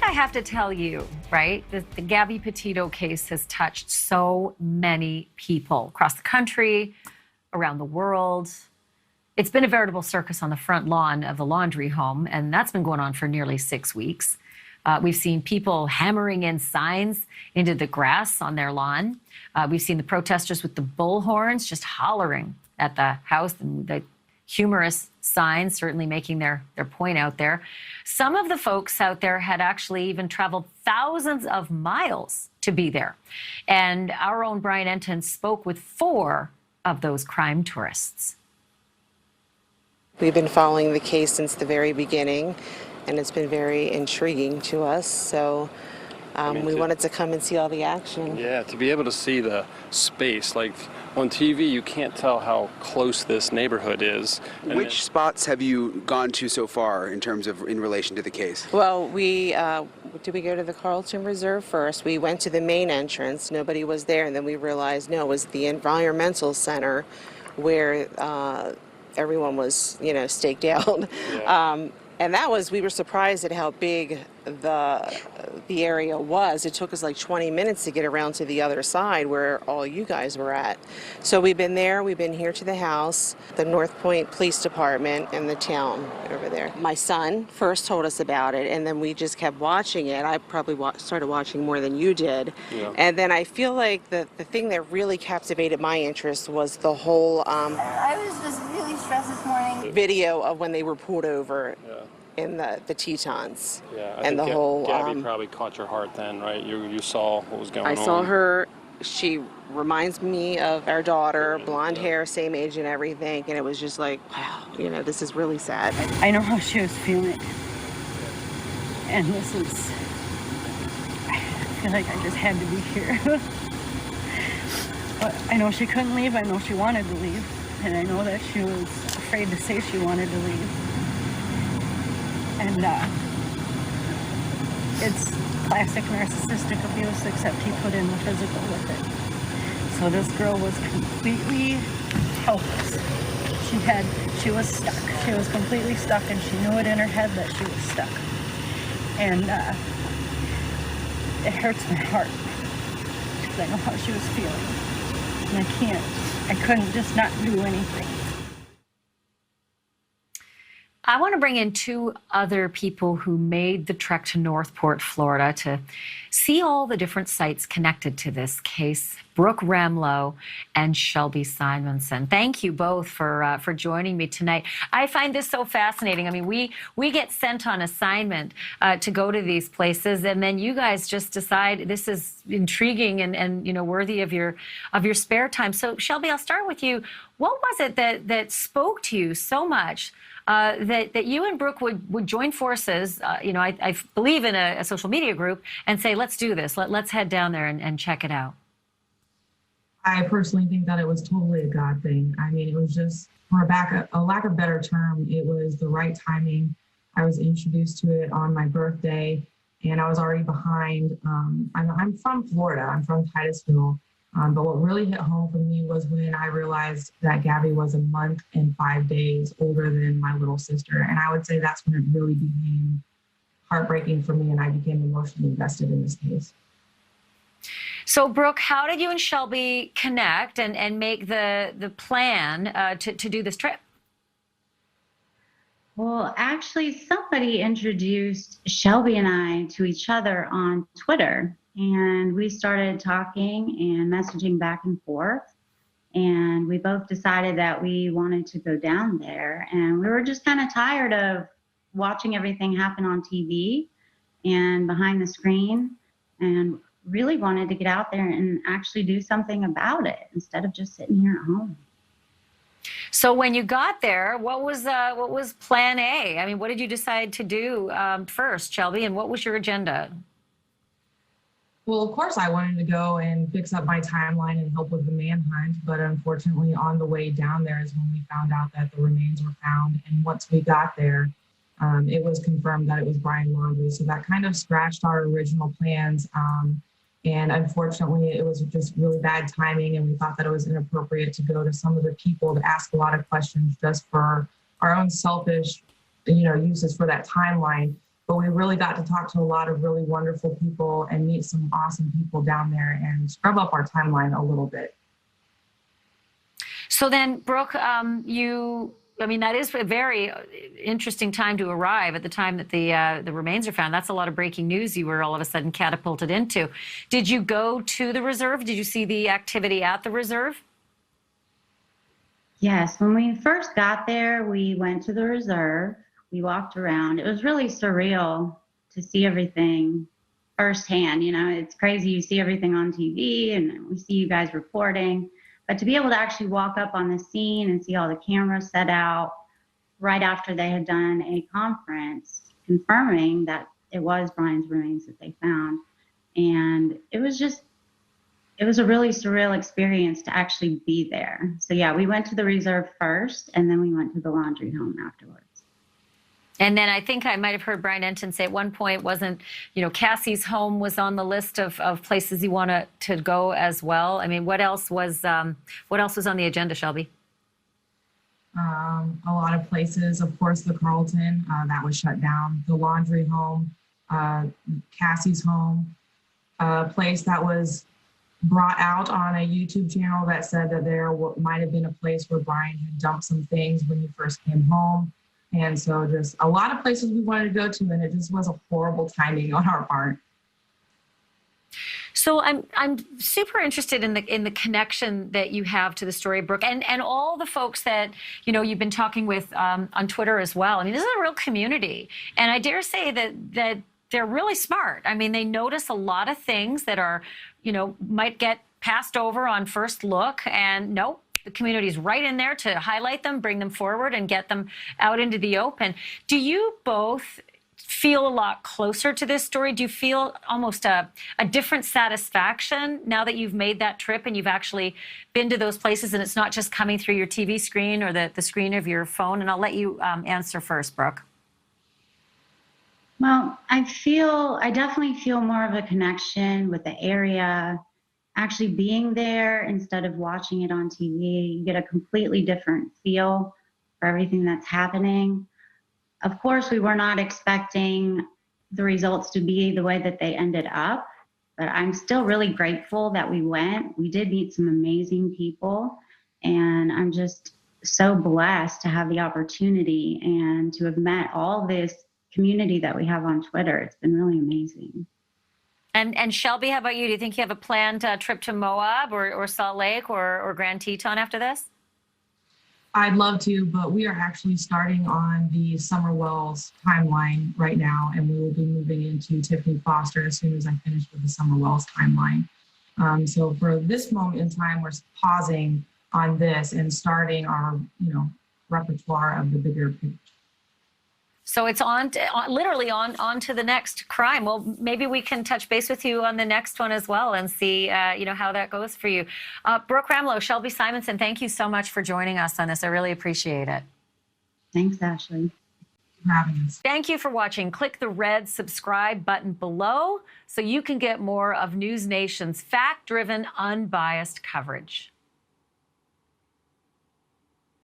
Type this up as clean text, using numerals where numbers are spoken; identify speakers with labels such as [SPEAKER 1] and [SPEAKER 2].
[SPEAKER 1] I have to tell you, right? The Gabby Petito case has touched so many people across the country, around the world. It's been a veritable circus on the front lawn of the Laundrie home, and that's been going on for nearly 6 weeks. We've seen people hammering in signs into the grass on their lawn. We've seen the protesters with the bullhorns just hollering at the house, and the humorous signs certainly making their point out there. Some of the folks out there had actually even traveled thousands of miles to be there. And our own Brian Enton spoke with 4 of those crime tourists.
[SPEAKER 2] We've been following the case since the very beginning, and it's been very intriguing to us. So we wanted to come and see all the action.
[SPEAKER 3] Yeah, to be able to see the space. Like on TV, you can't tell how close this neighborhood is.
[SPEAKER 4] Which spots have you gone to so far in terms of in relation to the case?
[SPEAKER 2] Well, did we go to the Carlton Reserve first? We went to the main entrance. Nobody was there, and then we realized, no, it was the environmental center where everyone was, staked out.
[SPEAKER 3] Yeah.
[SPEAKER 2] And we were surprised at how big the area was. It took us like 20 minutes to get around to the other side where all you guys were at. So we've been there, we've been here to the house, the North Point Police Department, and the town over there. My son first told us about it, and then we just kept watching it. I probably started watching more than you did.
[SPEAKER 3] Yeah.
[SPEAKER 2] And then I feel like the thing that really captivated my interest was the whole
[SPEAKER 5] I was just really stressed this morning.
[SPEAKER 2] Video of when they were pulled over.
[SPEAKER 3] Yeah.
[SPEAKER 2] In the Tetons.
[SPEAKER 3] Yeah, I
[SPEAKER 2] and
[SPEAKER 3] think
[SPEAKER 2] the whole
[SPEAKER 3] Gabby probably caught your heart then, right? You saw what was going on.
[SPEAKER 2] I saw her. She reminds me of our daughter, blonde hair, same age and everything, and it was just like, wow, this is really sad.
[SPEAKER 5] I know how she was feeling, and I feel like I just had to be here. But I know she couldn't leave. I know she wanted to leave, and I know that she was afraid to say she wanted to leave. And it's classic narcissistic abuse, except he put in the physical with it. So this girl was completely helpless. She was stuck. She was completely stuck, and she knew it in her head that she was stuck. And it hurts my heart because I know how she was feeling. And I couldn't just not do anything.
[SPEAKER 1] I want to bring in 2 other people who made the trek to Northport, Florida to see all the different sites connected to this case, Brooke Ramlow and Shelby Simonson. Thank you both for joining me tonight. I find this so fascinating. I mean, we get sent on assignment to go to these places, and then you guys just decide this is intriguing and worthy of your spare time. So Shelby, I'll start with you. What was it that spoke to you so much that you and Brooke would join forces, I believe in a social media group, and say, let's do this. Let's head down there and check it out.
[SPEAKER 6] I personally think that it was totally a God thing. I mean, it was just, for a lack of better term, it was the right timing. I was introduced to it on my birthday, and I was already behind. I'm from Florida. I'm from Titusville. But what really hit home for me was when I realized that Gabby was a month and 5 days older than my little sister. And I would say that's when it really became heartbreaking for me, and I became emotionally invested in this case.
[SPEAKER 1] So, Brooke, how did you and Shelby connect and make the plan to do this trip?
[SPEAKER 7] Well, actually, somebody introduced Shelby and I to each other on Twitter. And we started talking and messaging back and forth. And we both decided that we wanted to go down there. And we were just kind of tired of watching everything happen on TV and behind the screen, and really wanted to get out there and actually do something about it instead of just sitting here at home.
[SPEAKER 1] So when you got there, what was plan A? I mean, what did you decide to do first, Shelby, and what was your agenda?
[SPEAKER 6] Well, of course, I wanted to go and fix up my timeline and help with the manhunt, but unfortunately, on the way down there is when we found out that the remains were found. And once we got there, it was confirmed that it was Brian Laundrie. So that kind of scratched our original plans. And unfortunately, it was just really bad timing, and we thought that it was inappropriate to go to some of the people to ask a lot of questions just for our own selfish, uses for that timeline. but we really got to talk to a lot of really wonderful people and meet some awesome people down there and scrub up our timeline a little bit.
[SPEAKER 1] So then, Brooke, I mean, that is a very interesting time to arrive at the time that the remains are found. That's a lot of breaking news you were all of a sudden catapulted into. Did you go to the reserve? Did you see the activity at the reserve?
[SPEAKER 7] Yes, when we first got there, we went to the reserve. We walked around. It was really surreal to see everything firsthand. You know, it's crazy. You see everything on TV and we see you guys reporting. But to be able to actually walk up on the scene and see all the cameras set out right after they had done a conference confirming that it was Brian's remains that they found. And it was a really surreal experience to actually be there. So yeah, we went to the reserve first and then we went to the Laundrie home afterwards.
[SPEAKER 1] And then I think I might have heard Brian Enton say at one point, wasn't, you know, Cassie's home was on the list of places you want to go as well. I mean, what else was on the agenda, Shelby?
[SPEAKER 6] A lot of places, of course, the Carlton, that was shut down, the Laundrie home, Cassie's home, a place that was brought out on a YouTube channel that said that there might have been a place where Brian had dumped some things when he first came home. And so just a lot of places we wanted to go to, and it just was a horrible timing on our part.
[SPEAKER 1] So I'm super interested in the connection that you have to the story, Brooke, and all the folks that, you know, you've been talking with on Twitter as well. I mean, this is a real community, and I dare say that they're really smart. I mean, they notice a lot of things that are, you know, might get passed over on first look, and nope. The community's right in there to highlight them, bring them forward, and get them out into the open. Do you both feel a lot closer to this story? Do you feel almost a different satisfaction now that you've made that trip and you've actually been to those places and it's not just coming through your TV screen or the screen of your phone? And I'll let you answer first, Brooke.
[SPEAKER 7] Well, I definitely feel more of a connection with the area. Actually being there instead of watching it on TV, you get a completely different feel for everything that's happening. Of course, we were not expecting the results to be the way that they ended up, but I'm still really grateful that we went. We did meet some amazing people, and I'm just so blessed to have the opportunity and to have met all this community that we have on Twitter. It's been really amazing.
[SPEAKER 1] And Shelby, how about you? Do you think you have a planned trip to Moab or Salt Lake or Grand Teton after this?
[SPEAKER 6] I'd love to, but we are actually starting on the Summer Wells timeline right now, and we will be moving into Tiffany Foster as soon as I finish with the Summer Wells timeline. So for this moment in time, we're pausing on this and starting our, you know, repertoire of the bigger picture.
[SPEAKER 1] So it's literally on to the next crime. Well, maybe we can touch base with you on the next one as well and see, you know, how that goes for you. Brooke Ramlow, Shelby Simonson, thank you so much for joining us on this. I really appreciate it.
[SPEAKER 7] Thanks, Ashley.
[SPEAKER 6] For having us.
[SPEAKER 1] Thank you for watching. Click the red subscribe button below so you can get more of NewsNation's fact-driven, unbiased coverage.